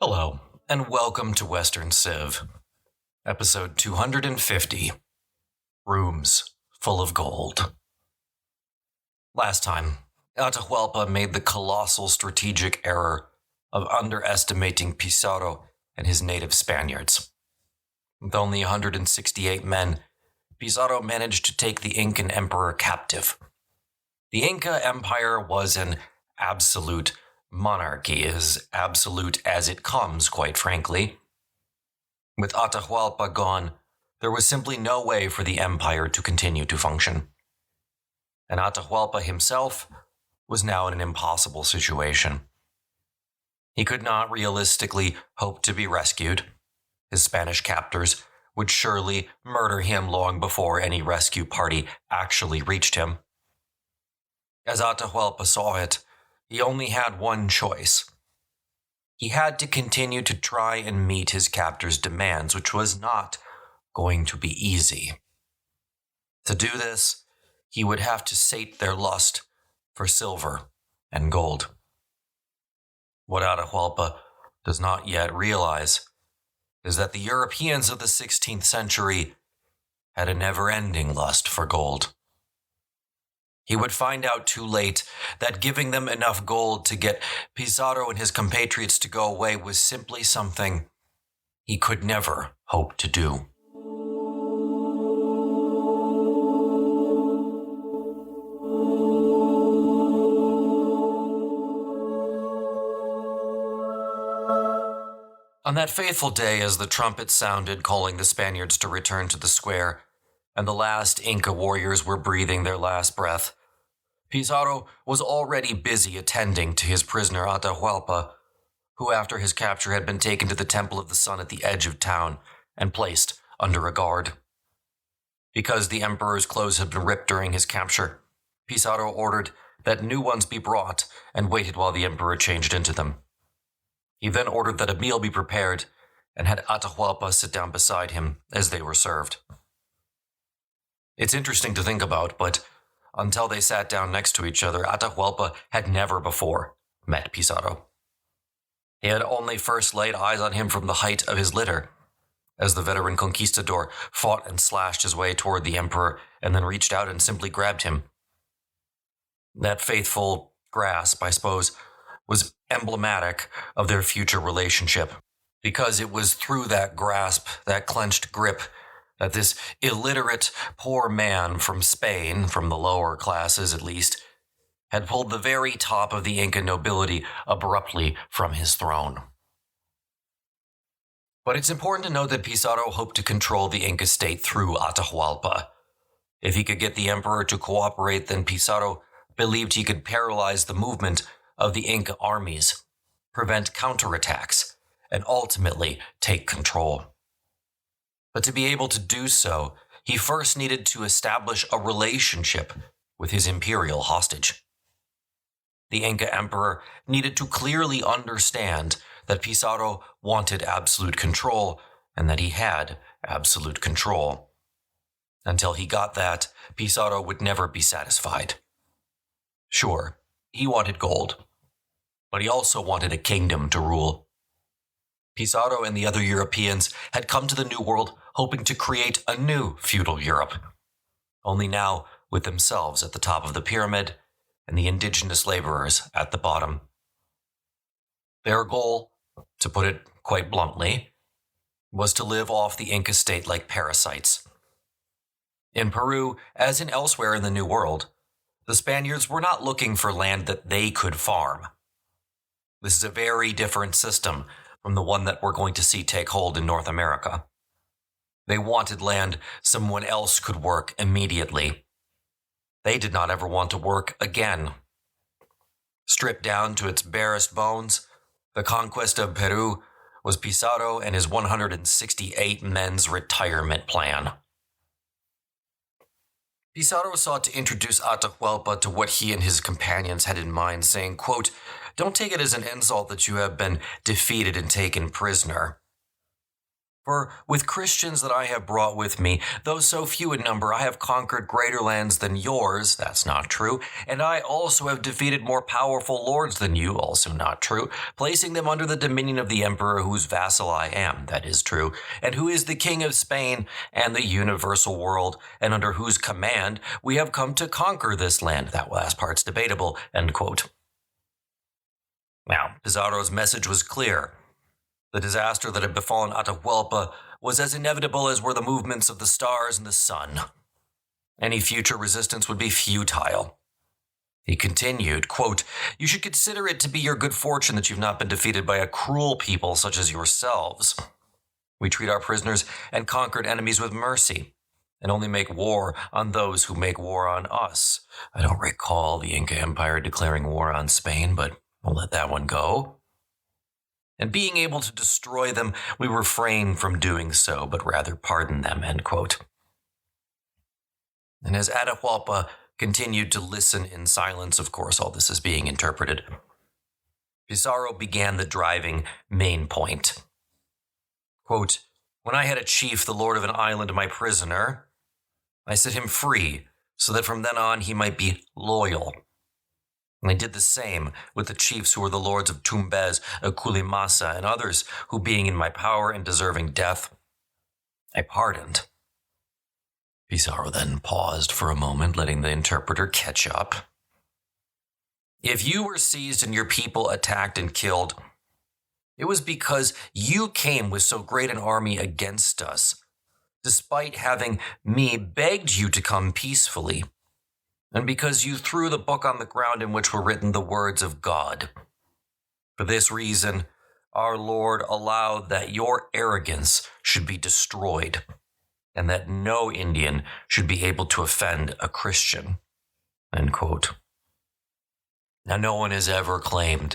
Hello, and welcome to Western Civ, episode 250, Rooms Full of Gold. Last time, Atahualpa made the colossal strategic error of underestimating Pizarro and his native Spaniards. With only 168 men, Pizarro managed to take the Incan emperor captive. The Inca Empire was an absolute monarchy, as absolute as it comes, quite frankly. With Atahualpa gone, there was simply no way for the empire to continue to function. And Atahualpa himself was now in an impossible situation. He could not realistically hope to be rescued. His Spanish captors would surely murder him long before any rescue party actually reached him. As Atahualpa saw it, he only had one choice. He had to continue to try and meet his captors' demands, which was not going to be easy. To do this, he would have to sate their lust for silver and gold. What Atahualpa does not yet realize is that the Europeans of the 16th century had a never-ending lust for gold. He would find out too late that giving them enough gold to get Pizarro and his compatriots to go away was simply something he could never hope to do. On that fateful day, as the trumpet sounded calling the Spaniards to return to the square, and the last Inca warriors were breathing their last breath, Pizarro was already busy attending to his prisoner Atahualpa, who after his capture had been taken to the Temple of the Sun at the edge of town and placed under a guard. Because the emperor's clothes had been ripped during his capture, Pizarro ordered that new ones be brought and waited while the emperor changed into them. He then ordered that a meal be prepared and had Atahualpa sit down beside him as they were served. It's interesting to think about, but until they sat down next to each other, Atahualpa had never before met Pizarro. He had only first laid eyes on him from the height of his litter, as the veteran conquistador fought and slashed his way toward the emperor and then reached out and simply grabbed him. That faithful grasp, I suppose, was emblematic of their future relationship, because it was through that grasp, that clenched grip, that this illiterate, poor man from Spain, from the lower classes at least, had pulled the very top of the Inca nobility abruptly from his throne. But it's important to note that Pizarro hoped to control the Inca state through Atahualpa. If he could get the emperor to cooperate, then Pizarro believed he could paralyze the movement of the Inca armies, prevent counterattacks, and ultimately take control. But to be able to do so, he first needed to establish a relationship with his imperial hostage. The Inca emperor needed to clearly understand that Pizarro wanted absolute control and that he had absolute control. Until he got that, Pizarro would never be satisfied. Sure, he wanted gold, but he also wanted a kingdom to rule. Pizarro and the other Europeans had come to the New World hoping to create a new feudal Europe, only now with themselves at the top of the pyramid and the indigenous laborers at the bottom. Their goal, to put it quite bluntly, was to live off the Inca state like parasites. In Peru, as in elsewhere in the New World, the Spaniards were not looking for land that they could farm. This is a very different system from the one that we're going to see take hold in North America. They wanted land someone else could work immediately. They did not ever want to work again. Stripped down to its barest bones, the conquest of Peru was Pizarro and his 168 men's retirement plan. Pizarro sought to introduce Atahualpa to what he and his companions had in mind, saying, quote, "Don't take it as an insult that you have been defeated and taken prisoner. For with Christians that I have brought with me, though so few in number, I have conquered greater lands than yours. That's not true. And I also have defeated more powerful lords than you. Also not true. Placing them under the dominion of the emperor whose vassal I am. That is true. And who is the king of Spain and the universal world, and under whose command we have come to conquer this land. That last part's debatable. End quote. Now, Pizarro's message was clear. The disaster that had befallen Atahualpa was as inevitable as were the movements of the stars and the sun. Any future resistance would be futile. He continued, quote, "You should consider it to be your good fortune that you've not been defeated by a cruel people such as yourselves. We treat our prisoners and conquered enemies with mercy, and only make war on those who make war on us. I don't recall the Inca Empire declaring war on Spain, but we'll let that one go. And being able to destroy them, we refrain from doing so, but rather pardon them," end quote. And as Atahualpa continued to listen in silence, of course, all this is being interpreted, Pizarro began the driving main point. Quote, "When I had a chief, the lord of an island, my prisoner, I set him free, so that from then on he might be loyal. And I did the same with the chiefs who were the lords of Tumbez, Culimasa, and others who, being in my power and deserving death, I pardoned." Pizarro then paused for a moment, letting the interpreter catch up. "If you were seized and your people attacked and killed, it was because you came with so great an army against us, despite having me begged you to come peacefully, and because you threw the book on the ground in which were written the words of God. For this reason, our Lord allowed that your arrogance should be destroyed, and that no Indian should be able to offend a Christian." End quote. Now, no one has ever claimed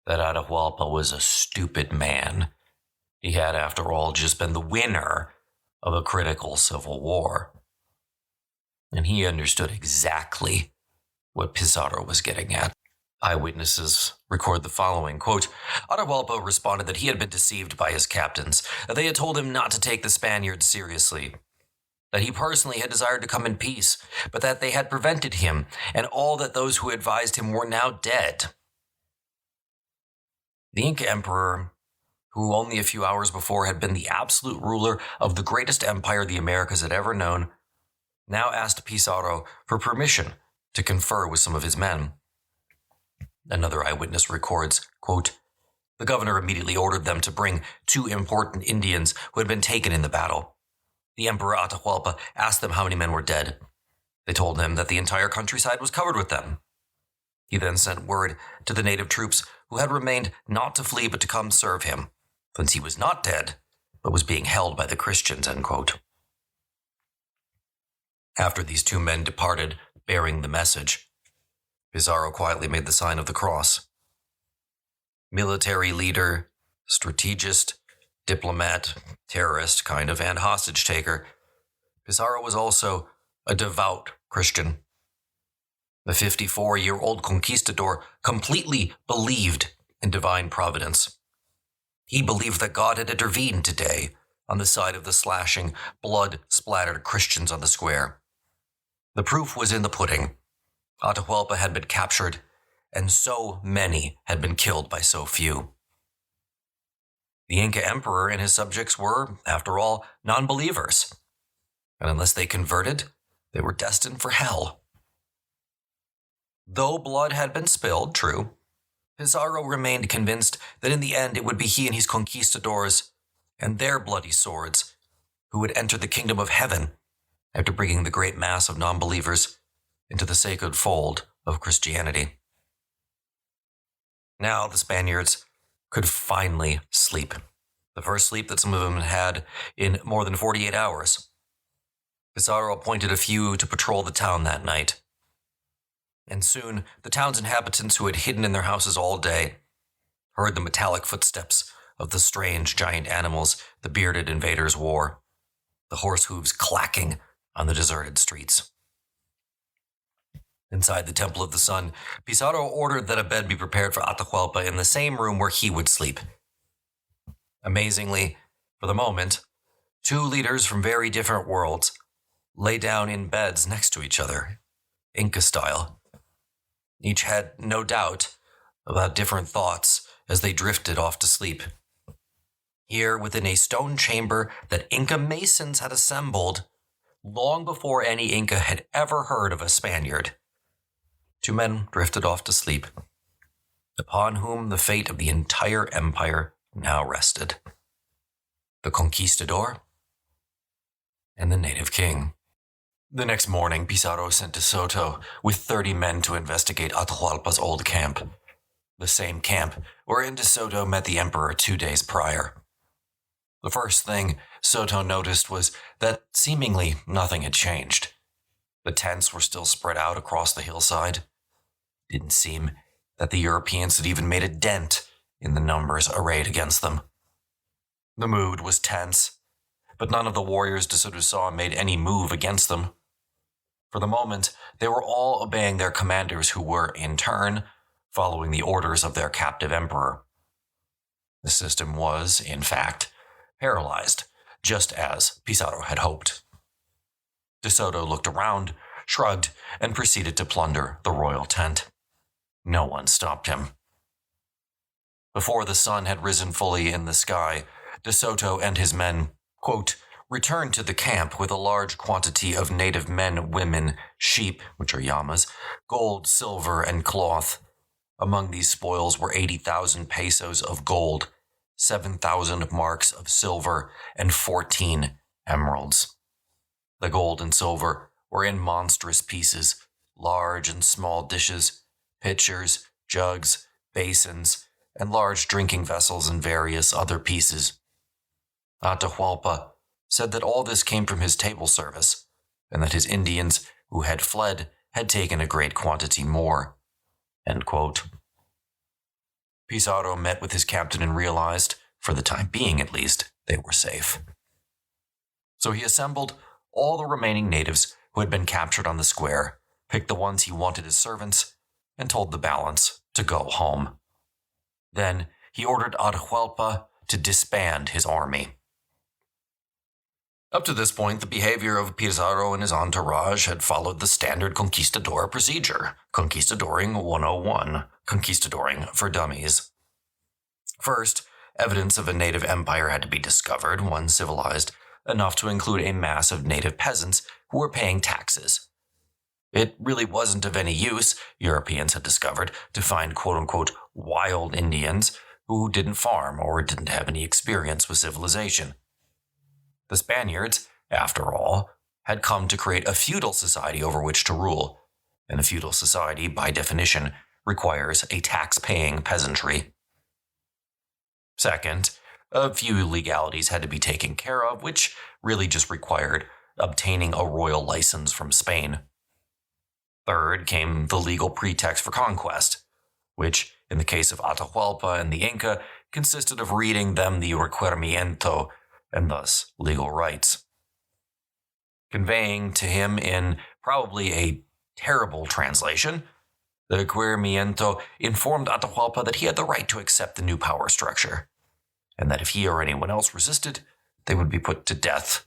that Atahualpa was a stupid man. He had, after all, just been the winner of a critical civil war. And he understood exactly what Pizarro was getting at. Eyewitnesses record the following, quote, "Atahualpa responded that he had been deceived by his captains, that they had told him not to take the Spaniards seriously, that he personally had desired to come in peace, but that they had prevented him, and all that those who advised him were now dead." The Inca emperor, who only a few hours before had been the absolute ruler of the greatest empire the Americas had ever known, now asked Pizarro for permission to confer with some of his men. Another eyewitness records, quote, "The governor immediately ordered them to bring 2 important Indians who had been taken in the battle. The Emperor Atahualpa asked them how many men were dead. They told him that the entire countryside was covered with them. He then sent word to the native troops who had remained not to flee but to come serve him, since he was not dead, but was being held by the Christians," end quote. After these 2 men departed, bearing the message, Pizarro quietly made the sign of the cross. Military leader, strategist, diplomat, terrorist kind of, and hostage taker, Pizarro was also a devout Christian. The 54-year-old conquistador completely believed in divine providence. He believed that God had intervened today on the side of the slashing, blood-splattered Christians on the square. The proof was in the pudding. Atahualpa had been captured, and so many had been killed by so few. The Inca emperor and his subjects were, after all, non-believers, and unless they converted, they were destined for hell. Though blood had been spilled, true, Pizarro remained convinced that in the end it would be he and his conquistadors and their bloody swords who would enter the kingdom of heaven after bringing the great mass of non-believers into the sacred fold of Christianity. Now the Spaniards could finally sleep, the first sleep that some of them had in more than 48 hours. Pizarro appointed a few to patrol the town that night. And soon the town's inhabitants, who had hidden in their houses all day, heard the metallic footsteps of the strange giant animals the bearded invaders wore, the horse hooves clacking on the deserted streets. Inside the Temple of the Sun, Pizarro ordered that a bed be prepared for Atahualpa in the same room where he would sleep. Amazingly, For the moment, two leaders from very different worlds lay down in beds next to each other, Inca style. Each had no doubt about different thoughts as they drifted off to sleep. Here, within a stone chamber that Inca masons had assembled long before any Inca had ever heard of a Spaniard, two men drifted off to sleep, upon whom the fate of the entire empire now rested: the conquistador and the native king. The next morning, Pizarro sent De Soto with 30 men to investigate Atahualpa's old camp, the same camp wherein De Soto met the emperor 2 days prior. The first thing Soto noticed was that seemingly nothing had changed. The tents were still spread out across the hillside. It didn't seem that the Europeans had even made a dent in the numbers arrayed against them. The mood was tense, but none of the warriors De Soto saw made any move against them. For the moment, they were all obeying their commanders, who were, in turn, following the orders of their captive emperor. The system was, in fact, paralyzed, just as Pizarro had hoped. De Soto looked around, shrugged, and proceeded to plunder the royal tent. No one stopped him. Before the sun had risen fully in the sky, De Soto and his men, quote, returned to the camp with a large quantity of native men, women, sheep, which are llamas, gold, silver, and cloth. Among these spoils were 80,000 pesos of gold, 7,000 marks of silver, and 14 emeralds. The gold and silver were in monstrous pieces, large and small dishes, pitchers, jugs, basins, and large drinking vessels and various other pieces. Atahualpa said that all this came from his table service, and that his Indians who had fled had taken a great quantity more. End quote. Pizarro met with his captain and realized, for the time being at least, they were safe. So he assembled all the remaining natives who had been captured on the square, picked the ones he wanted as servants, and told the balance to go home. Then he ordered Atahualpa to disband his army. Up to this point, the behavior of Pizarro and his entourage had followed the standard conquistador procedure, conquistadoring 101, conquistadoring for dummies. First, evidence of a native empire had to be discovered, one civilized enough to include a mass of native peasants who were paying taxes. It really wasn't of any use, Europeans had discovered, to find quote-unquote wild Indians who didn't farm or didn't have any experience with civilization. The Spaniards, after all, had come to create a feudal society over which to rule, and a feudal society, by definition, requires a tax-paying peasantry. Second, a few legalities had to be taken care of, which really just required obtaining a royal license from Spain. Third came the legal pretext for conquest, which, in the case of Atahualpa and the Inca, consisted of reading them the requerimiento, and thus legal rights. Conveying to him in probably a terrible translation, the requerimiento informed Atahualpa that he had the right to accept the new power structure, and that if he or anyone else resisted, they would be put to death.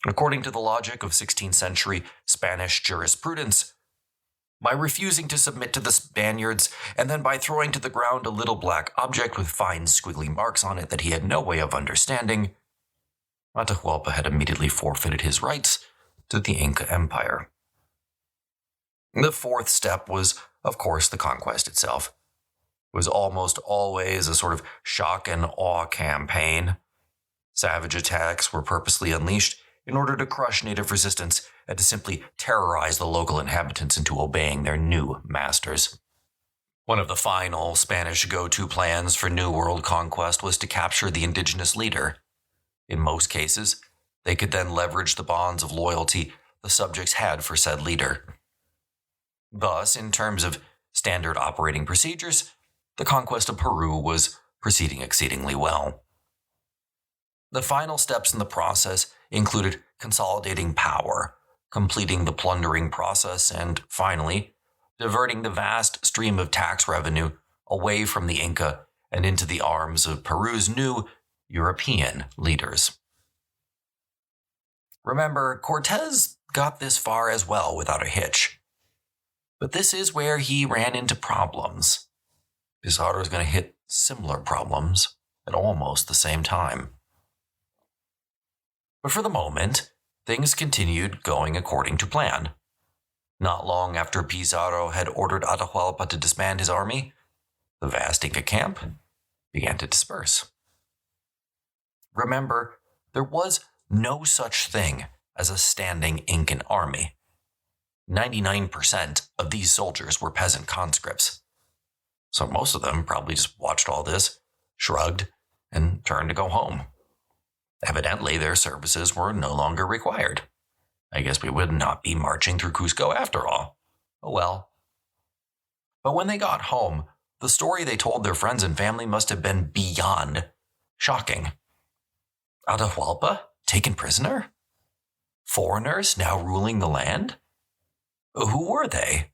According to the logic of 16th century Spanish jurisprudence, by refusing to submit to the Spaniards, and then by throwing to the ground a little black object with fine squiggly marks on it that he had no way of understanding, Atahualpa had immediately forfeited his rights to the Inca Empire. The fourth step was, of course, the conquest itself. It was almost always a sort of shock and awe campaign. Savage attacks were purposely unleashed in order to crush native resistance and to simply terrorize the local inhabitants into obeying their new masters. One of the final Spanish go-to plans for New World conquest was to capture the indigenous leader. In most cases, they could then leverage the bonds of loyalty the subjects had for said leader. Thus, in terms of standard operating procedures, the conquest of Peru was proceeding exceedingly well. The final steps in the process included consolidating power, completing the plundering process, and finally, diverting the vast stream of tax revenue away from the Inca and into the arms of Peru's new European leaders. Remember, Cortez got this far as well without a hitch. But this is where he ran into problems. Pizarro is going to hit similar problems at almost the same time. But for the moment, things continued going according to plan. Not long after Pizarro had ordered Atahualpa to disband his army, the vast Inca camp began to disperse. Remember, there was no such thing as a standing Incan army. 99% of these soldiers were peasant conscripts. So most of them probably just watched all this, shrugged, and turned to go home. Evidently, their services were no longer required. I guess we would not be marching through Cusco after all. Oh well. But when they got home, the story they told their friends and family must have been beyond shocking. Atahualpa taken prisoner? Foreigners now ruling the land? Who were they?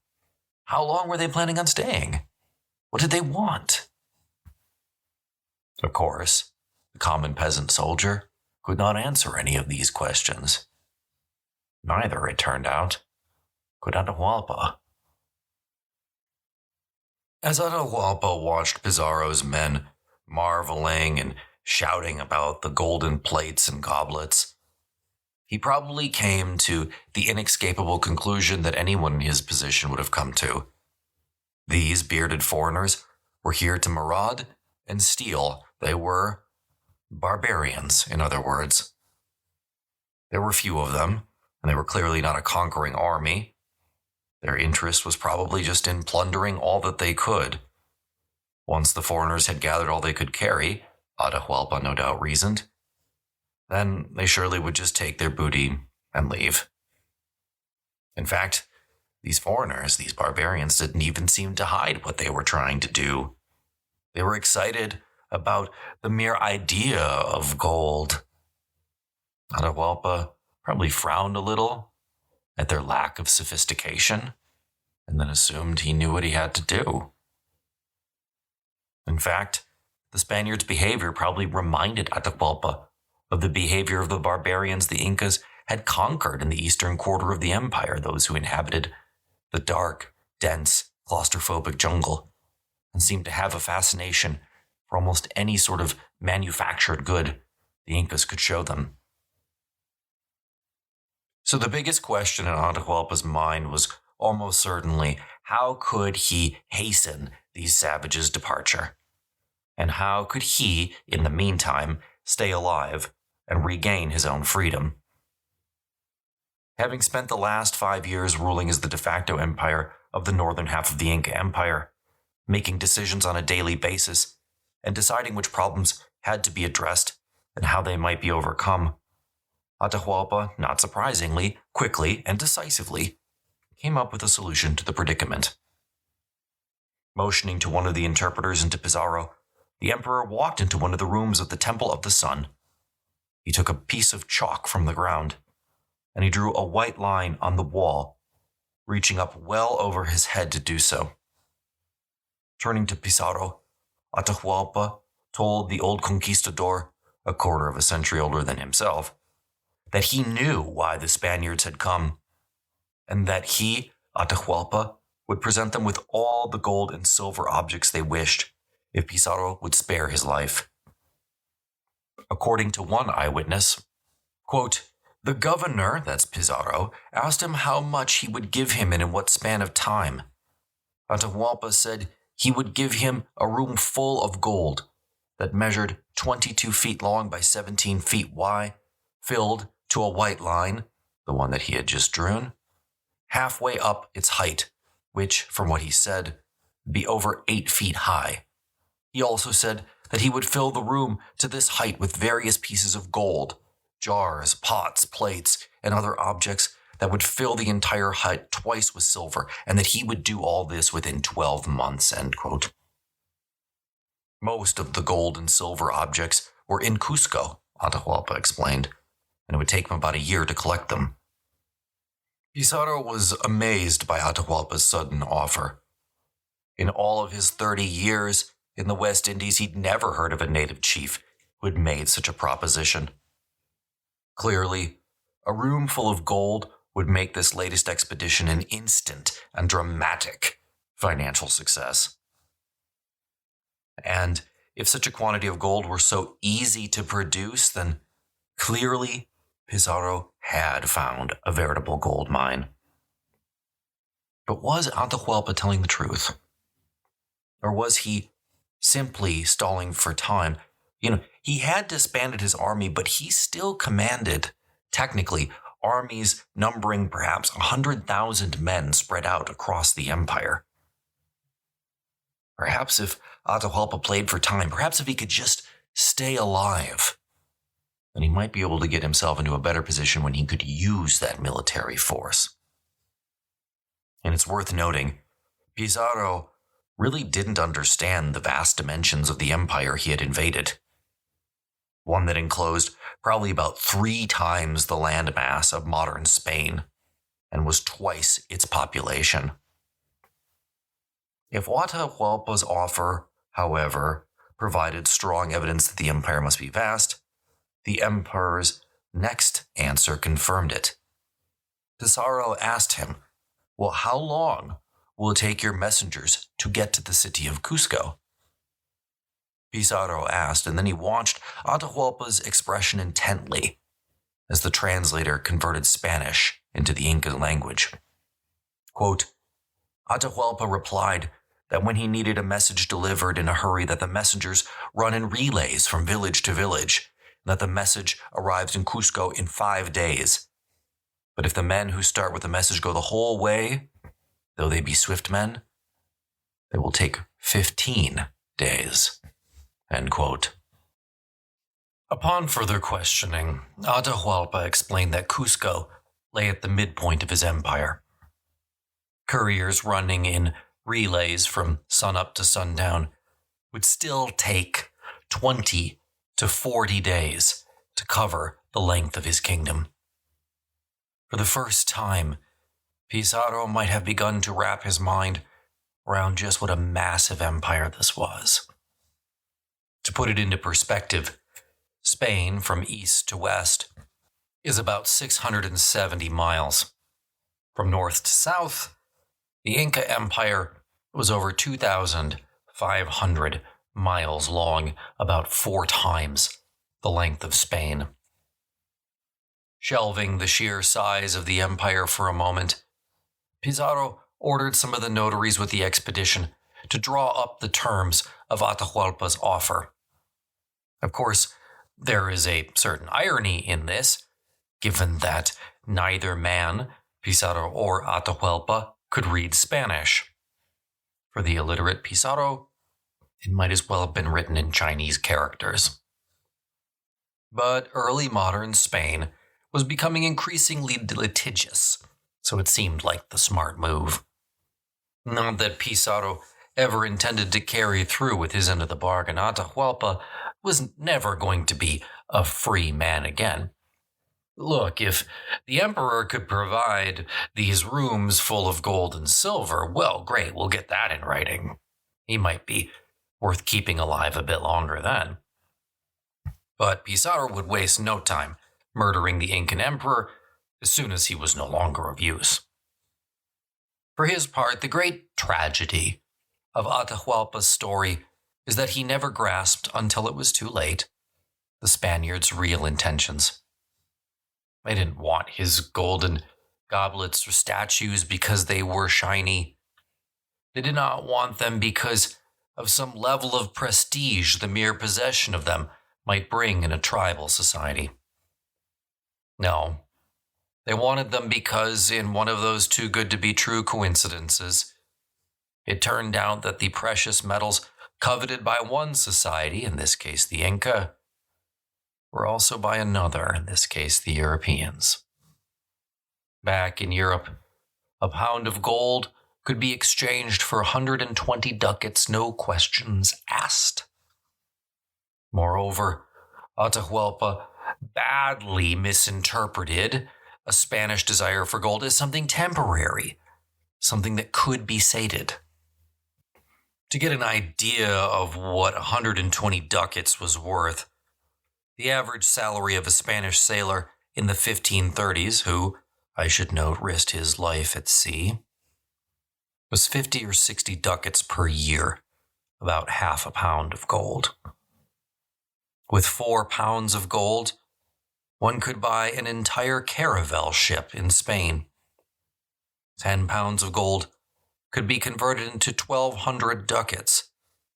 How long were they planning on staying? What did they want? Of course, the common peasant soldier could not answer any of these questions. Neither, it turned out, could Atahualpa. As Atahualpa watched Pizarro's men marveling and shouting about the golden plates and goblets, he probably came to the inescapable conclusion that anyone in his position would have come to. These bearded foreigners were here to maraud and steal. They were barbarians, in other words. There were few of them, and they were clearly not a conquering army. Their interest was probably just in plundering all that they could. Once the foreigners had gathered all they could carry, Atahualpa no doubt reasoned, then they surely would just take their booty and leave. In fact, these foreigners, these barbarians, didn't even seem to hide what they were trying to do. They were excited about the mere idea of gold. Atahualpa probably frowned a little at their lack of sophistication, and then assumed he knew what he had to do. In fact, the Spaniards' behavior probably reminded Atahualpa of the behavior of the barbarians the Incas had conquered in the eastern quarter of the empire, those who inhabited the dark, dense, claustrophobic jungle, and seemed to have a fascination for almost any sort of manufactured good the Incas could show them. So the biggest question in Atahualpa's mind was almost certainly, how could he hasten these savages' departure? And how could he, in the meantime, stay alive and regain his own freedom? Having spent the last 5 years ruling as the de facto empire of the northern half of the Inca Empire, making decisions on a daily basis, and deciding which problems had to be addressed and how they might be overcome, Atahualpa, not surprisingly, quickly and decisively, came up with a solution to the predicament. Motioning to one of the interpreters and to Pizarro, the emperor walked into one of the rooms of the Temple of the Sun. He took a piece of chalk from the ground, and he drew a white line on the wall, reaching up well over his head to do so. Turning to Pizarro, Atahualpa told the old conquistador, a quarter of a century older than himself, that he knew why the Spaniards had come, and that he, Atahualpa, would present them with all the gold and silver objects they wished, if Pizarro would spare his life. According to one eyewitness, quote, "The governor," that's Pizarro, "asked him how much he would give him and in what span of time. Atahualpa said he would give him a room full of gold that measured 22 feet long by 17 feet wide, filled to a white line, the one that he had just drawn, halfway up its height, which, from what he said, would be over 8 feet high. He also said that he would fill the room to this height with various pieces of gold, jars, pots, plates, and other objects that would fill the entire hut twice with silver, and that he would do all this within 12 months, end quote. Most of the gold and silver objects were in Cusco, Atahualpa explained, and it would take him about a year to collect them. Pizarro was amazed by Atahualpa's sudden offer. In all of his 30 years in the West Indies, he'd never heard of a native chief who had made such a proposition. Clearly, a room full of gold would make this latest expedition an instant and dramatic financial success. And if such a quantity of gold were so easy to produce, then clearly Pizarro had found a veritable gold mine. But was Atahualpa telling the truth? Or was he simply stalling for time? He had disbanded his army, but he still commanded, technically, armies numbering perhaps 100,000 men spread out across the empire. Perhaps if Atahualpa played for time, perhaps if he could just stay alive, then he might be able to get himself into a better position when he could use that military force. And it's worth noting, Pizarro really didn't understand the vast dimensions of the empire he had invaded. One that enclosed probably about 3 times the landmass of modern Spain and was twice its population. If Atahualpa's offer, however, provided strong evidence that the empire must be vast, the emperor's next answer confirmed it. Pizarro asked him, "Well, how long will it take your messengers to get to the city of Cusco?" Pizarro asked, and then he watched Atahualpa's expression intently as the translator converted Spanish into the Inca language. Quote, Atahualpa replied that when he needed a message delivered in a hurry, that the messengers run in relays from village to village, and that the message arrives in Cusco in 5 days. But if the men who start with the message go the whole way, though they be swift men, they will take 15 days. End quote. Upon further questioning, Atahualpa explained that Cusco lay at the midpoint of his empire. Couriers running in relays from sunup to sundown would still take 20 to 40 days to cover the length of his kingdom. For the first time, Pizarro might have begun to wrap his mind around just what a massive empire this was. To put it into perspective, Spain, from east to west, is about 670 miles. From north to south, the Inca Empire was over 2,500 miles long, about 4 times the length of Spain. Shelving the sheer size of the empire for a moment, Pizarro ordered some of the notaries with the expedition to draw up the terms of Atahualpa's offer. Of course, there is a certain irony in this, given that neither man, Pizarro or Atahualpa, could read Spanish. For the illiterate Pizarro, it might as well have been written in Chinese characters. But early modern Spain was becoming increasingly litigious, so it seemed like the smart move. Not that Pizarro ever intended to carry through with his end of the bargain. Atahualpa was never going to be a free man again. Look, if the emperor could provide these rooms full of gold and silver, well, great, we'll get that in writing. He might be worth keeping alive a bit longer then. But Pizarro would waste no time murdering the Incan emperor as soon as he was no longer of use. For his part, the great tragedy of Atahualpa's story is that he never grasped, until it was too late, the Spaniards' real intentions. They didn't want his golden goblets or statues because they were shiny. They did not want them because of some level of prestige the mere possession of them might bring in a tribal society. No, they wanted them because, in one of those too-good-to-be-true coincidences, it turned out that the precious metals coveted by one society, in this case the Inca, were also by another, in this case the Europeans. Back in Europe, a pound of gold could be exchanged for 120 ducats, no questions asked. Moreover, Atahualpa badly misinterpreted a Spanish desire for gold as something temporary, something that could be sated. To get an idea of what 120 ducats was worth, The average salary of a Spanish sailor in the 1530s, who, I should note, risked his life at sea, was 50 or 60 ducats per year, about half a pound of gold. With 4 pounds of gold, one could buy an entire caravel ship in Spain. 10 pounds of gold could be converted into 1,200 ducats,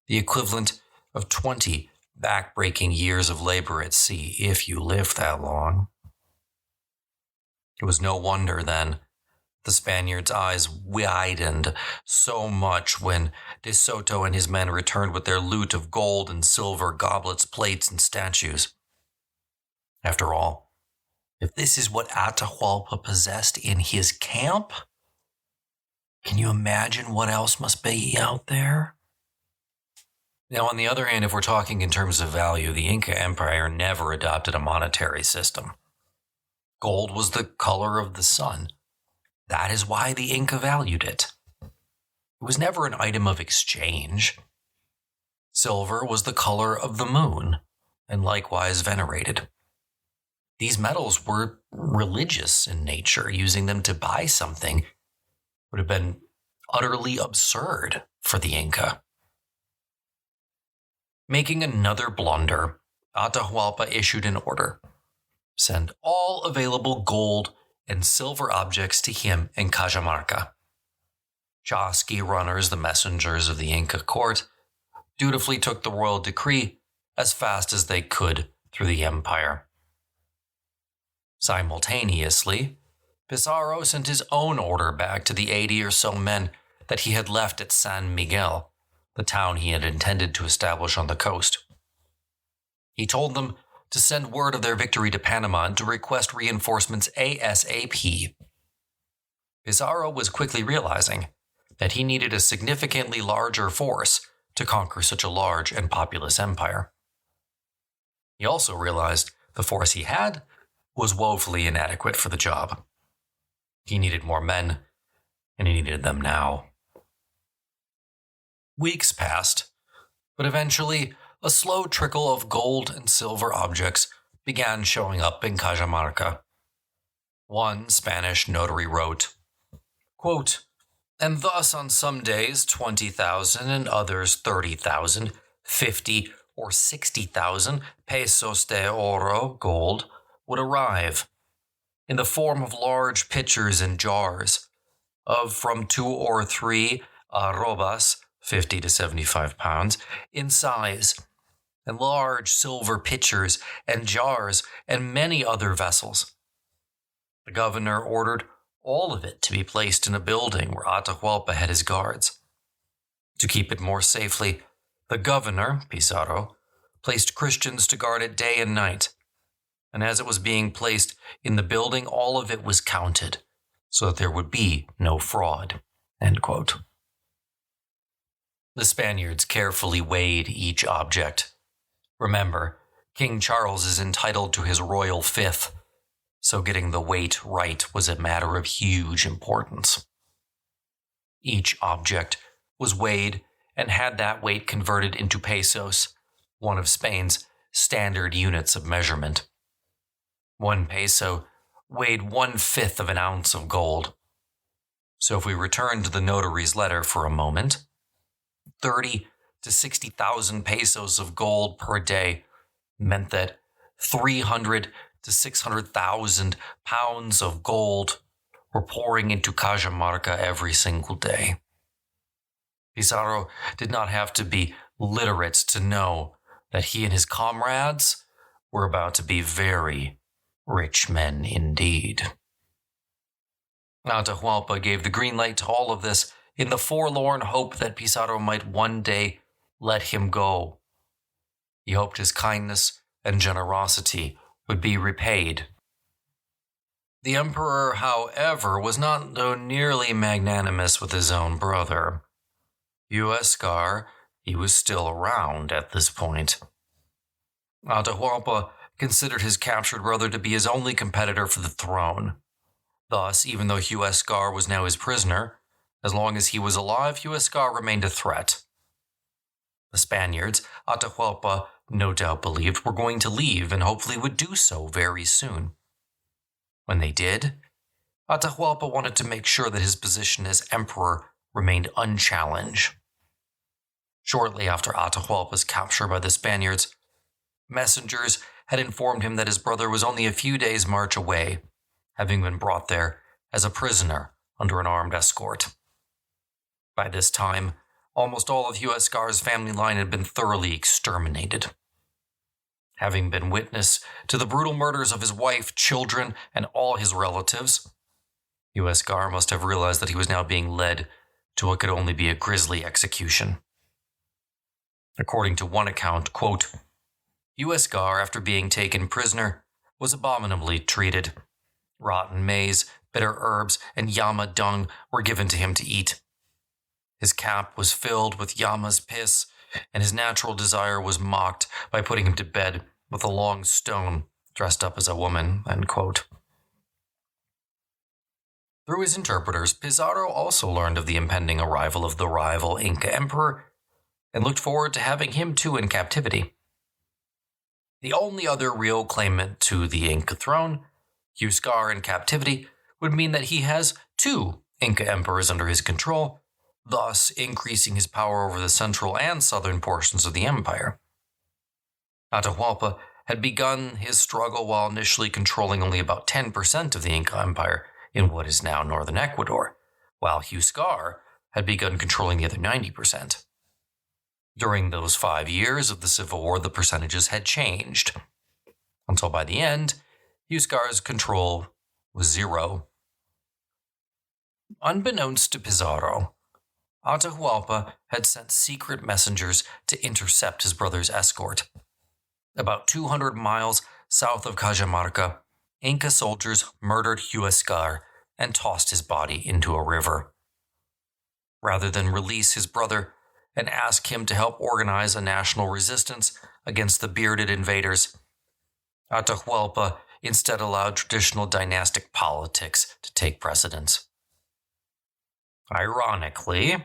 the equivalent of 20 back-breaking years of labor at sea, if you lived that long. It was no wonder, then, the Spaniards' eyes widened so much when De Soto and his men returned with their loot of gold and silver goblets, plates, and statues. After all, if this is what Atahualpa possessed in his camp, can you imagine what else must be out there? Now, on the other hand, if we're talking in terms of value, the Inca Empire never adopted a monetary system. Gold was the color of the sun. That is why the Inca valued it. It was never an item of exchange. Silver was the color of the moon, and likewise venerated. These metals were religious in nature. Using them to buy something would have been utterly absurd for the Inca. Making another blunder, Atahualpa issued an order. Send all available gold and silver objects to him in Cajamarca. Chasqui runners, the messengers of the Inca court, dutifully took the royal decree as fast as they could through the empire. Simultaneously, Pizarro sent his own order back to the 80 or so men that he had left at San Miguel, the town he had intended to establish on the coast. He told them to send word of their victory to Panama and to request reinforcements ASAP. Pizarro was quickly realizing that he needed a significantly larger force to conquer such a large and populous empire. He also realized the force he had was woefully inadequate for the job. He needed more men, and he needed them now. Weeks passed, but eventually a slow trickle of gold and silver objects began showing up in Cajamarca. One Spanish notary wrote, quote, "And thus on some days 20,000 and others 30,000, 50 or 60,000 pesos de oro, gold, would arrive, in the form of large pitchers and jars, of from 2 or 3 arrobas, 50 to 75 pounds, in size, and large silver pitchers and jars, and many other vessels. The governor ordered all of it to be placed in a building where Atahualpa had his guards. To keep it more safely, the governor, Pizarro, placed Christians to guard it day and night, and as it was being placed in the building, all of it was counted, so that there would be no fraud." End quote. The Spaniards carefully weighed each object. Remember, King Charles is entitled to his royal fifth, so getting the weight right was a matter of huge importance. Each object was weighed and had that weight converted into pesos, one of Spain's standard units of measurement. 1 peso weighed 1/5 of an ounce of gold. So if we return to the notary's letter for a moment, 30 to 60,000 pesos of gold per day meant that 300 to 600,000 pounds of gold were pouring into Cajamarca every single day. Pizarro did not have to be literate to know that he and his comrades were about to be very rich men indeed. Atahualpa gave the green light to all of this in the forlorn hope that Pizarro might one day let him go. He hoped his kindness and generosity would be repaid. The emperor, however, was not nearly magnanimous with his own brother. Huáscar, he was still around at this point. Atahualpa considered his captured brother to be his only competitor for the throne. Thus, even though Huáscar was now his prisoner, as long as he was alive, Huáscar remained a threat. The The Spaniards, Atahualpa no doubt believed, were going to leave and hopefully would do so very soon. When they did, Atahualpa wanted to make sure that his position as emperor remained unchallenged. Shortly after Atahualpa's capture by the Spaniards, messengers had informed him that his brother was only a few days' march away, having been brought there as a prisoner under an armed escort. By this time, almost all of Huascar's family line had been thoroughly exterminated. Having been witness to the brutal murders of his wife, children, and all his relatives, Huascar must have realized that he was now being led to what could only be a grisly execution. According to one account, quote, Huascar, after being taken prisoner, was abominably treated. Rotten maize, bitter herbs, and llama dung were given to him to eat. His cap was filled with llama's piss, and his natural desire was mocked by putting him to bed with a long stone dressed up as a woman, end quote. Through his interpreters, Pizarro also learned of the impending arrival of the rival Inca emperor and looked forward to having him too in captivity. The only other real claimant to the Inca throne, Huascar in captivity, would mean that he has two Inca emperors under his control, thus increasing his power over the central and southern portions of the empire. Atahualpa had begun his struggle while initially controlling only about 10% of the Inca Empire in what is now northern Ecuador, while Huascar had begun controlling the other 90%. During those 5 years of the Civil War, the percentages had changed, until by the end, Huascar's control was 0. Unbeknownst to Pizarro, Atahualpa had sent secret messengers to intercept his brother's escort. About 200 miles south of Cajamarca, Inca soldiers murdered Huascar and tossed his body into a river. Rather than release his brother and ask him to help organize a national resistance against the bearded invaders, Atahualpa instead allowed traditional dynastic politics to take precedence. Ironically,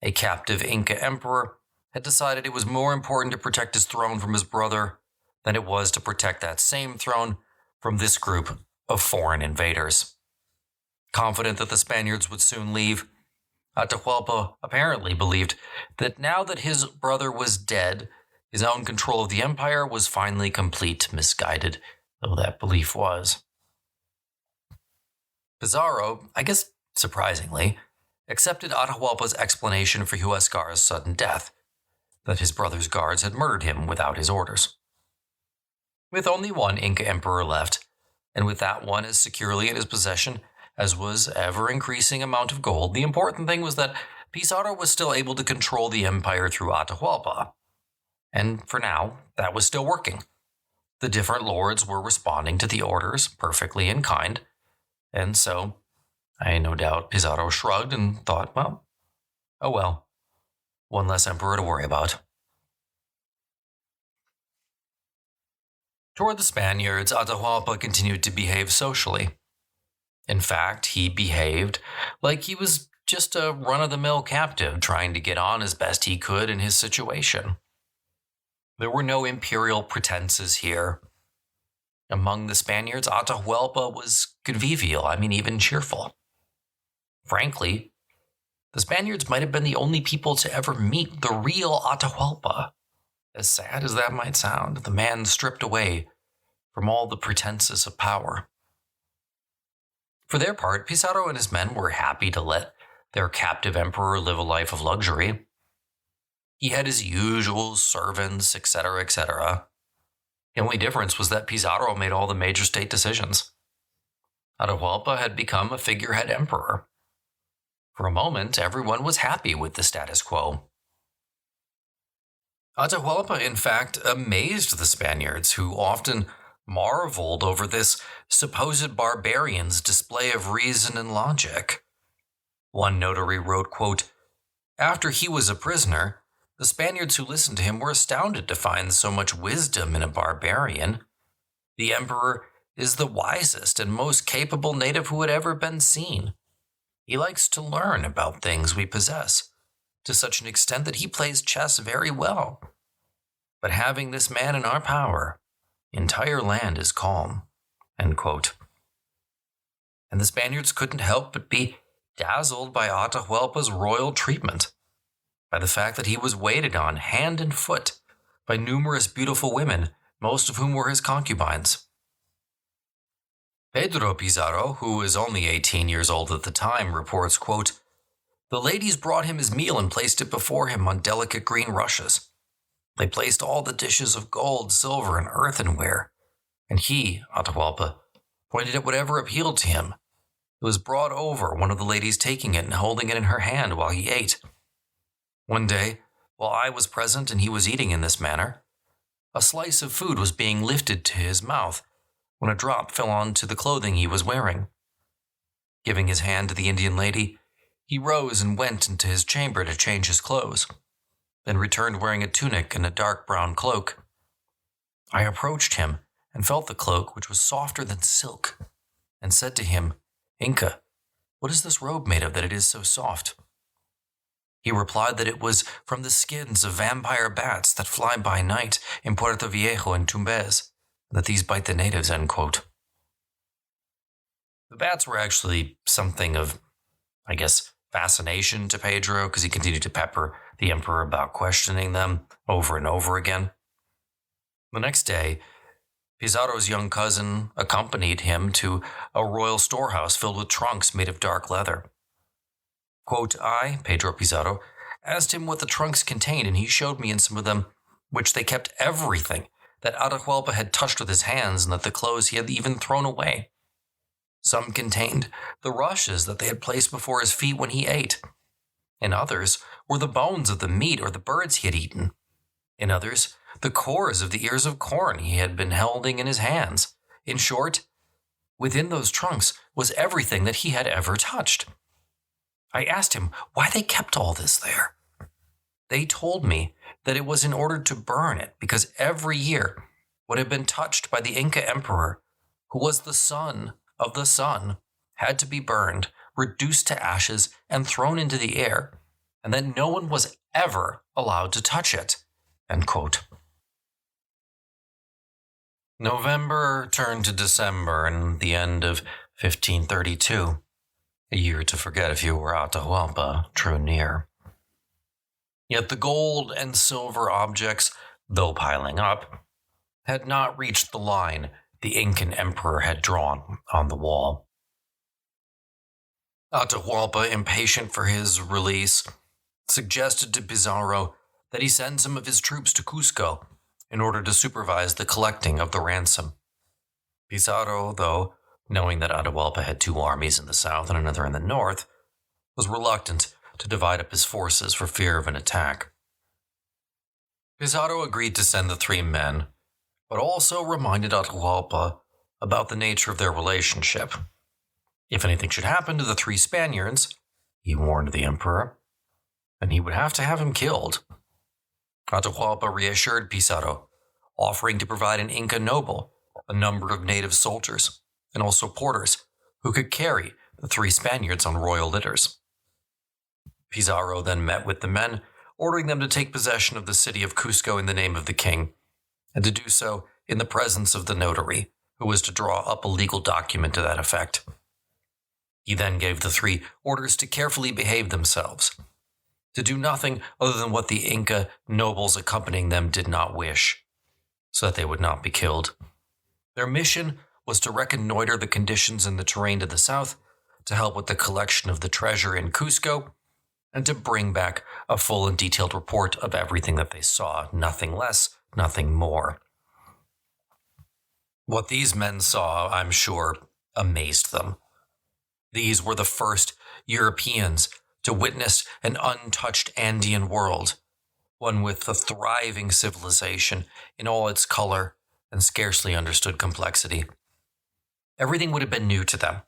a captive Inca emperor had decided it was more important to protect his throne from his brother than it was to protect that same throne from this group of foreign invaders. Confident that the Spaniards would soon leave, Atahualpa apparently believed that now that his brother was dead, his own control of the empire was finally complete, misguided though that belief was. Pizarro, I guess surprisingly, accepted Atahualpa's explanation for Huascar's sudden death, that his brother's guards had murdered him without his orders. With only one Inca emperor left, and with that one as securely in his possession as was ever-increasing amount of gold, the important thing was that Pizarro was still able to control the empire through Atahualpa. And for now, that was still working. The different lords were responding to the orders perfectly in kind, and so I no doubt Pizarro shrugged and thought, well, oh well, one less emperor to worry about. Toward the Spaniards, Atahualpa continued to behave socially. In fact, he behaved like he was just a run-of-the-mill captive trying to get on as best he could in his situation. There were no imperial pretenses here. Among the Spaniards, Atahualpa was convivial, even cheerful. Frankly, the Spaniards might have been the only people to ever meet the real Atahualpa. As sad as that might sound, the man stripped away from all the pretenses of power. For their part, Pizarro and his men were happy to let their captive emperor live a life of luxury. He had his usual servants, etc., etc. The only difference was that Pizarro made all the major state decisions. Atahualpa had become a figurehead emperor. For a moment, everyone was happy with the status quo. Atahualpa, in fact, amazed the Spaniards, who often marveled over this supposed barbarian's display of reason and logic. One notary wrote, quote, "After he was a prisoner, the Spaniards who listened to him were astounded to find so much wisdom in a barbarian. The emperor is the wisest and most capable native who had ever been seen. He likes to learn about things we possess, to such an extent that he plays chess very well. But having this man in our power, entire land is calm." End quote. And the Spaniards couldn't help but be dazzled by Atahualpa's royal treatment, by the fact that he was waited on hand and foot by numerous beautiful women, most of whom were his concubines. Pedro Pizarro, who was only 18 years old at the time, reports, quote, "The ladies brought him his meal and placed it before him on delicate green rushes. They placed all the dishes of gold, silver, and earthenware, and he, Atahualpa, pointed at whatever appealed to him. It was brought over, one of the ladies taking it and holding it in her hand while he ate. One day, while I was present and he was eating in this manner, a slice of food was being lifted to his mouth when a drop fell onto the clothing he was wearing. Giving his hand to the Indian lady, he rose and went into his chamber to change his clothes, then returned wearing a tunic and a dark brown cloak. I approached him and felt the cloak, which was softer than silk, and said to him, 'Inca, what is this robe made of that it is so soft?' He replied that it was from the skins of vampire bats that fly by night in Puerto Viejo and Tumbes, and that these bite the natives." End quote. The bats were actually something of, I guess, fascination to Pedro, because he continued to pepper the emperor about questioning them over and over again. The next day, Pizarro's young cousin accompanied him to a royal storehouse filled with trunks made of dark leather. Quote, "I, Pedro Pizarro, asked him what the trunks contained, and he showed me in some of them which they kept everything that Atahualpa had touched with his hands and that the clothes he had even thrown away. Some contained the rushes that they had placed before his feet when he ate. In others were the bones of the meat or the birds he had eaten. In others, the cores of the ears of corn he had been holding in his hands. In short, within those trunks was everything that he had ever touched. I asked him why they kept all this there. They told me that it was in order to burn it, because every year what had been touched by the Inca emperor, who was the son of the sun, had to be burned, reduced to ashes, and thrown into the air, and that no one was ever allowed to touch it." End quote. November turned to December and the end of 1532. A year to forget if you were Atahualpa drew near. Yet the gold and silver objects, though piling up, had not reached the line the Incan emperor had drawn on the wall. Atahualpa, impatient for his release, suggested to Pizarro that he send some of his troops to Cusco in order to supervise the collecting of the ransom. Pizarro, though, knowing that Atahualpa had 2 armies in the south and another in the north, was reluctant to divide up his forces for fear of an attack. Pizarro agreed to send the 3 men, but also reminded Atahualpa about the nature of their relationship. If anything should happen to the 3 Spaniards, he warned the emperor, then he would have to have him killed. Atahualpa reassured Pizarro, offering to provide an Inca noble, a number of native soldiers, and also porters who could carry the 3 Spaniards on royal litters. Pizarro then met with the men, ordering them to take possession of the city of Cusco in the name of the king, and to do so in the presence of the notary, who was to draw up a legal document to that effect. He then gave the 3 orders to carefully behave themselves, to do nothing other than what the Inca nobles accompanying them did not wish, so that they would not be killed. Their mission was to reconnoiter the conditions in the terrain to the south, to help with the collection of the treasure in Cusco, and to bring back a full and detailed report of everything that they saw, nothing less, nothing more. What these men saw, I'm sure, amazed them. These were the first Europeans to witness an untouched Andean world, one with a thriving civilization in all its color and scarcely understood complexity. Everything would have been new to them.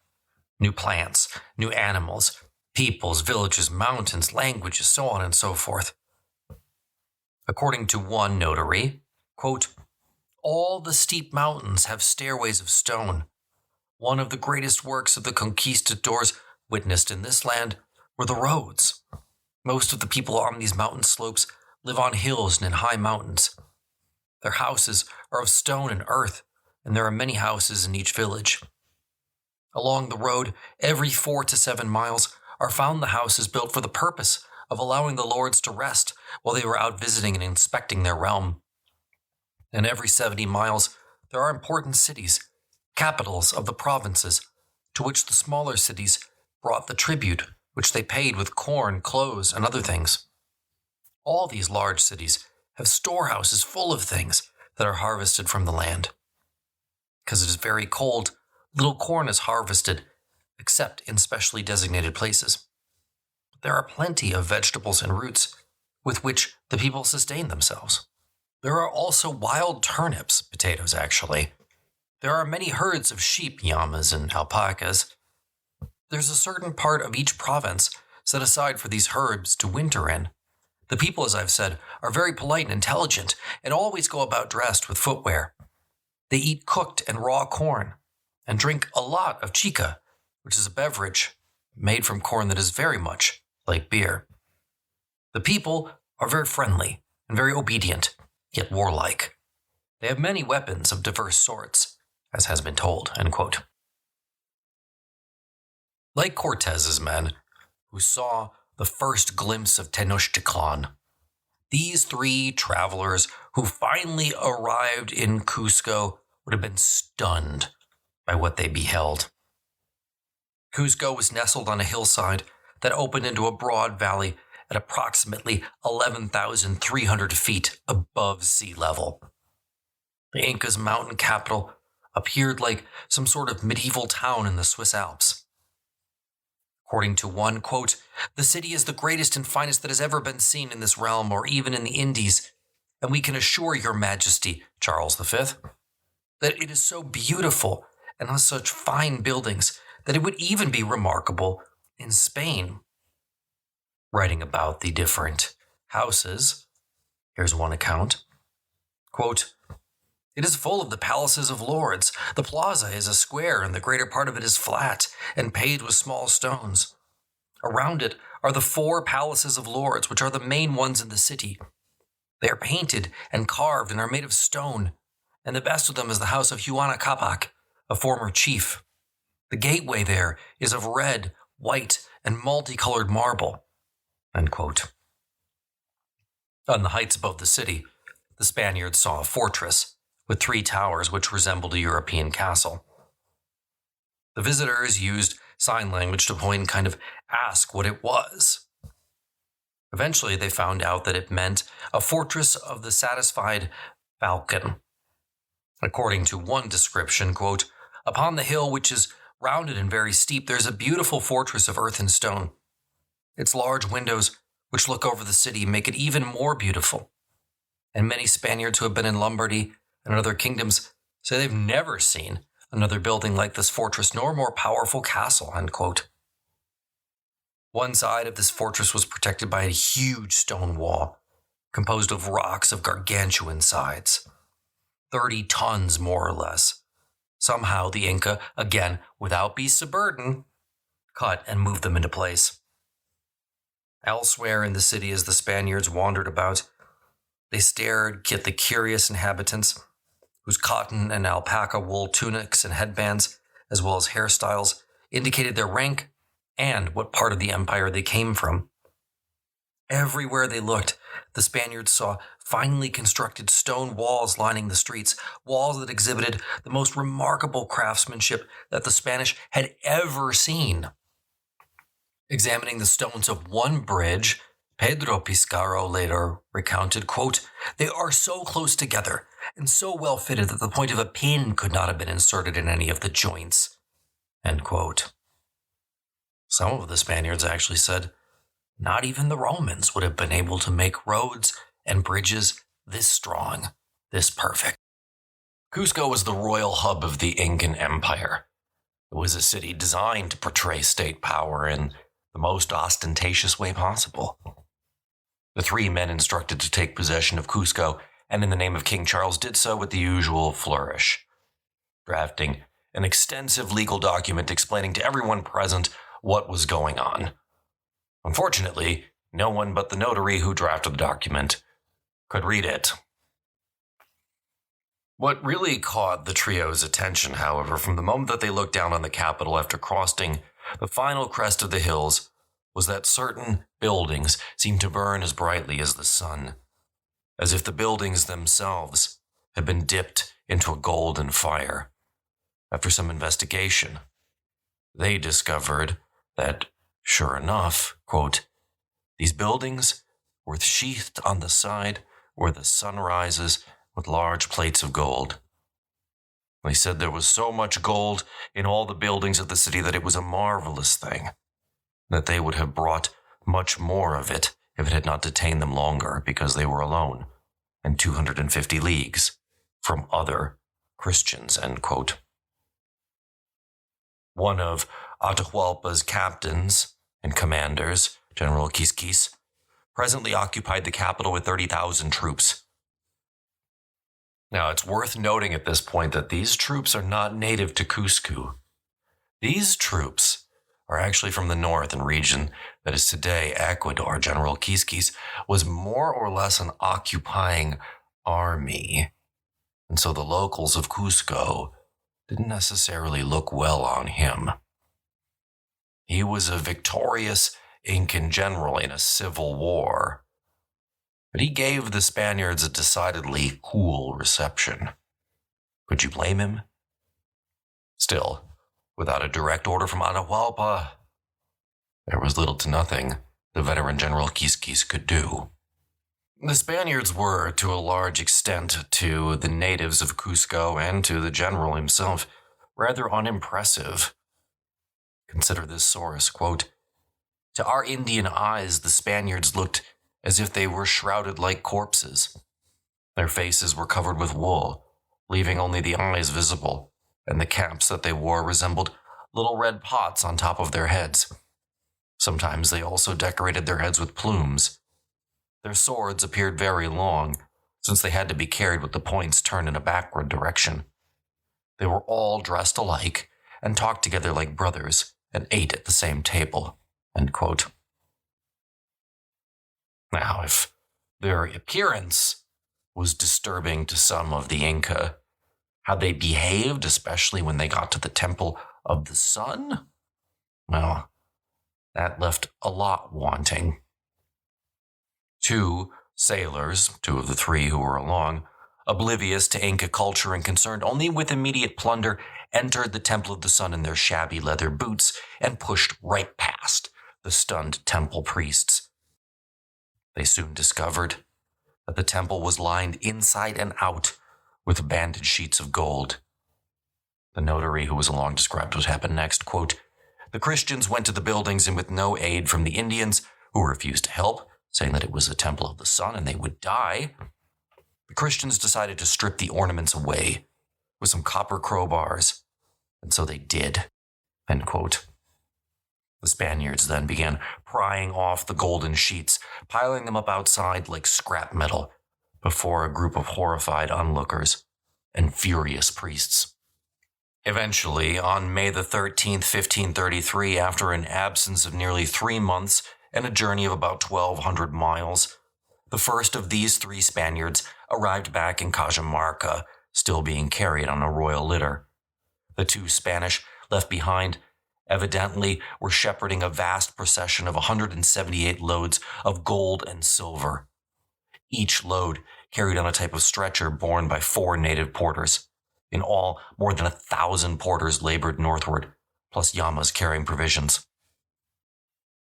New plants, new animals, peoples, villages, mountains, languages, so on and so forth. According to one notary, quote, "All the steep mountains have stairways of stone. One of the greatest works of the conquistadors witnessed in this land were the roads. Most of the people on these mountain slopes live on hills and in high mountains. Their houses are of stone and earth, and there are many houses in each village. Along the road, every 4 to 7 miles, are found the houses built for the purpose of allowing the lords to rest while they were out visiting and inspecting their realm. And every 70 miles, there are important cities, capitals of the provinces, to which the smaller cities brought the tribute, which they paid with corn, clothes, and other things. All these large cities have storehouses full of things that are harvested from the land. Because it is very cold, little corn is harvested, except in specially designated places. There are plenty of vegetables and roots with which the people sustain themselves. There are also wild turnips, potatoes actually. There are many herds of sheep, llamas, and alpacas. There's a certain part of each province set aside for these herds to winter in. The people, as I've said, are very polite and intelligent and always go about dressed with footwear. They eat cooked and raw corn and drink a lot of chica, which is a beverage made from corn that is very much like beer. The people are very friendly and very obedient, yet warlike. They have many weapons of diverse sorts, as has been told, end quote. Like Cortez's men, who saw the first glimpse of Tenochtitlan, these 3 travelers who finally arrived in Cusco would have been stunned by what they beheld. Cusco was nestled on a hillside that opened into a broad valley at approximately 11,300 feet above sea level. The Inca's mountain capital appeared like some sort of medieval town in the Swiss Alps. According to one, quote, "The city is the greatest and finest that has ever been seen in this realm or even in the Indies, and we can assure your majesty, Charles V, that it is so beautiful and has such fine buildings that it would even be remarkable in Spain." Writing about the different houses, here's one account, quote, "It is full of the palaces of lords. The plaza is a square, and the greater part of it is flat and paved with small stones. Around it are the 4 palaces of lords, which are the main ones in the city. They are painted and carved and are made of stone, and the best of them is the house of Huayna Capac, a former chief. The gateway there is of red, white, and multicolored marble." End quote. On the heights above the city, the Spaniards saw a fortress with 3 towers which resembled a European castle. The visitors used sign language to point and kind of ask what it was. Eventually, they found out that it meant a fortress of the satisfied falcon. According to one description, quote, "Upon the hill, which is rounded and very steep, there is a beautiful fortress of earth and stone. Its large windows, which look over the city, make it even more beautiful. And many Spaniards who have been in Lombardy and other kingdoms say they've never seen another building like this fortress, nor more powerful castle," end quote. One side of this fortress was protected by a huge stone wall, composed of rocks of gargantuan size, 30 tons more or less. Somehow the Inca, again without beasts of burden, cut and moved them into place. Elsewhere in the city, as the Spaniards wandered about, they stared at the curious inhabitants, whose cotton and alpaca wool tunics and headbands, as well as hairstyles, indicated their rank and what part of the empire they came from. Everywhere they looked, the Spaniards saw finely constructed stone walls lining the streets, walls that exhibited the most remarkable craftsmanship that the Spanish had ever seen. Examining the stones of one bridge, Pedro Pizarro later recounted, quote, "They are so close together and so well fitted that the point of a pin could not have been inserted in any of the joints," end quote. Some of the Spaniards actually said not even the Romans would have been able to make roads and bridges this strong, this perfect. Cusco was the royal hub of the Incan Empire. It was a city designed to portray state power in the most ostentatious way possible. The 3 men instructed to take possession of Cusco, and in the name of King Charles did so with the usual flourish, drafting an extensive legal document explaining to everyone present what was going on. Unfortunately, No one but the notary who drafted the document could read it. What really caught the trio's attention, however, from the moment that they looked down on the capital after crossing the final crest of the hills, was that certain buildings seemed to burn as brightly as the sun, as if the buildings themselves had been dipped into a golden fire. After some investigation, they discovered that, sure enough, quote, these buildings were sheathed on the side where the sun rises with large plates of gold. They said there was so much gold in all the buildings of the city that it was a marvelous thing, that they would have brought much more of it if it had not detained them longer, because they were alone and 250 leagues from other Christians, end quote. One of Atahualpa's captains and commanders, General Quisquis, presently occupied the capital with 30,000 troops. Now, it's worth noting at this point that these troops are not native to Cusco. These troops are actually from the north and region that is today Ecuador. General Quisquis was more or less an occupying army, and so the locals of Cusco didn't necessarily look well on him. He was a victorious Incan general in a civil war, but he gave the Spaniards a decidedly cool reception. Could you blame him? Still, without a direct order from Atahualpa, there was little to nothing the veteran General Quisquis could do. The Spaniards were, to a large extent, to the natives of Cusco and to the general himself, rather unimpressive. Consider this source, quote, to our Indian eyes, the Spaniards looked as if they were shrouded like corpses. Their faces were covered with wool, leaving only the eyes visible, and the caps that they wore resembled little red pots on top of their heads. Sometimes they also decorated their heads with plumes. Their swords appeared very long, since they had to be carried with the points turned in a backward direction. They were all dressed alike, and talked together like brothers, and ate at the same table, end quote. Now, if their appearance was disturbing to some of the Inca, how they behaved, especially when they got to the Temple of the Sun, well, that left a lot wanting. Two sailors, two of the three who were along, oblivious to Inca culture and concerned only with immediate plunder, entered the Temple of the Sun in their shabby leather boots and pushed right past the stunned temple priests. They soon discovered that the temple was lined inside and out with banded sheets of gold. The notary who was along described what happened next, quote, the Christians went to the buildings and with no aid from the Indians, who refused to help, saying that it was a temple of the sun and they would die, the Christians decided to strip the ornaments away with some copper crowbars, and so they did, end quote. The Spaniards then began prying off the golden sheets, piling them up outside like scrap metal, before a group of horrified onlookers and furious priests. Eventually, on May the 13th, 1533, after an absence of nearly 3 months and a journey of about 1,200 miles, the first of these 3 Spaniards arrived back in Cajamarca, still being carried on a royal litter. The 2 Spanish left behind evidently were shepherding a vast procession of 178 loads of gold and silver. Each load carried on a type of stretcher borne by 4 native porters. In all, more than 1,000 porters labored northward, plus llamas carrying provisions.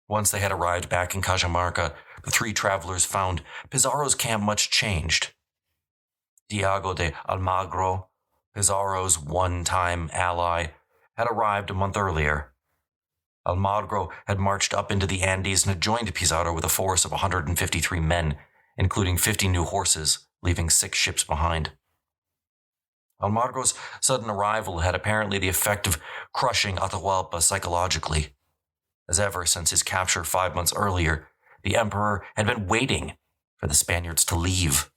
Once they had arrived back in Cajamarca, the 3 travelers found Pizarro's camp much changed. Diego de Almagro, Pizarro's one-time ally, had arrived a month earlier. Almagro had marched up into the Andes and had joined Pizarro with a force of 153 men, including 50 new horses, leaving 6 ships behind. Almagro's sudden arrival had apparently the effect of crushing Atahualpa psychologically, as ever since his capture 5 months earlier, the emperor had been waiting for the Spaniards to leave.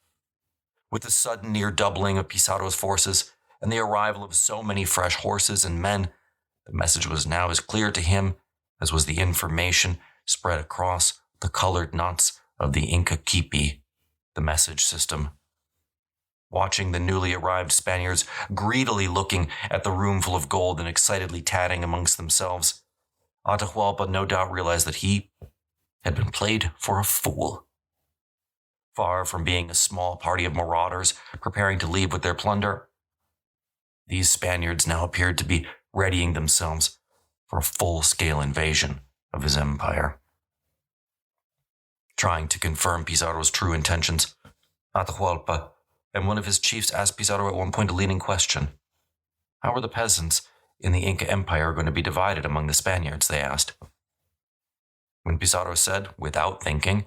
With the sudden near doubling of Pizarro's forces and the arrival of so many fresh horses and men, the message was now as clear to him as was the information spread across the colored knots of the Inca Kipi, the message system. Watching the newly arrived Spaniards greedily looking at the room full of gold and excitedly chatting amongst themselves, Atahualpa no doubt realized that he had been played for a fool. Far from being a small party of marauders preparing to leave with their plunder, these Spaniards now appeared to be readying themselves for a full-scale invasion of his empire. Trying to confirm Pizarro's true intentions, Atahualpa and one of his chiefs asked Pizarro at one point a leading question. How are the peasants in the Inca Empire going to be divided among the Spaniards, they asked. When Pizarro said, without thinking,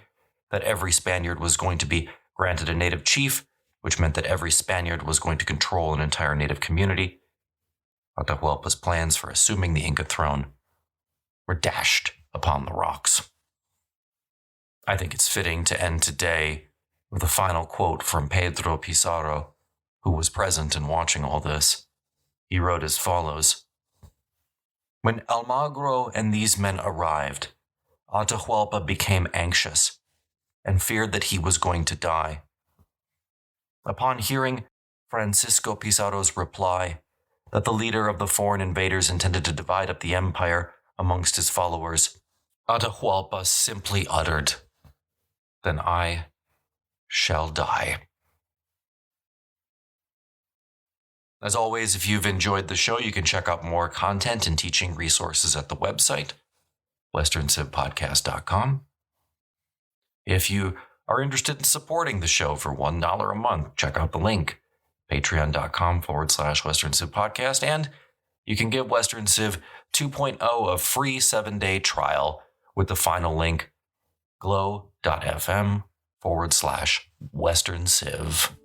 that every Spaniard was going to be granted a native chief, which meant that every Spaniard was going to control an entire native community, Atahualpa's plans for assuming the Inca throne were dashed upon the rocks. I think it's fitting to end today with a final quote from Pedro Pizarro, who was present and watching all this. He wrote as follows. When Almagro and these men arrived, Atahualpa became anxious and feared that he was going to die. Upon hearing Francisco Pizarro's reply that the leader of the foreign invaders intended to divide up the empire amongst his followers, Atahualpa simply uttered, "Then I shall die." As always, if you've enjoyed the show, you can check out more content and teaching resources at the website, westerncivpodcast.com. If you are interested in supporting the show for $1 a month, check out the link, patreon.com/westerncivpodcast, and you can give Western Civ 2.0 a free 7-day trial with the final link, glow.fm/westernciv.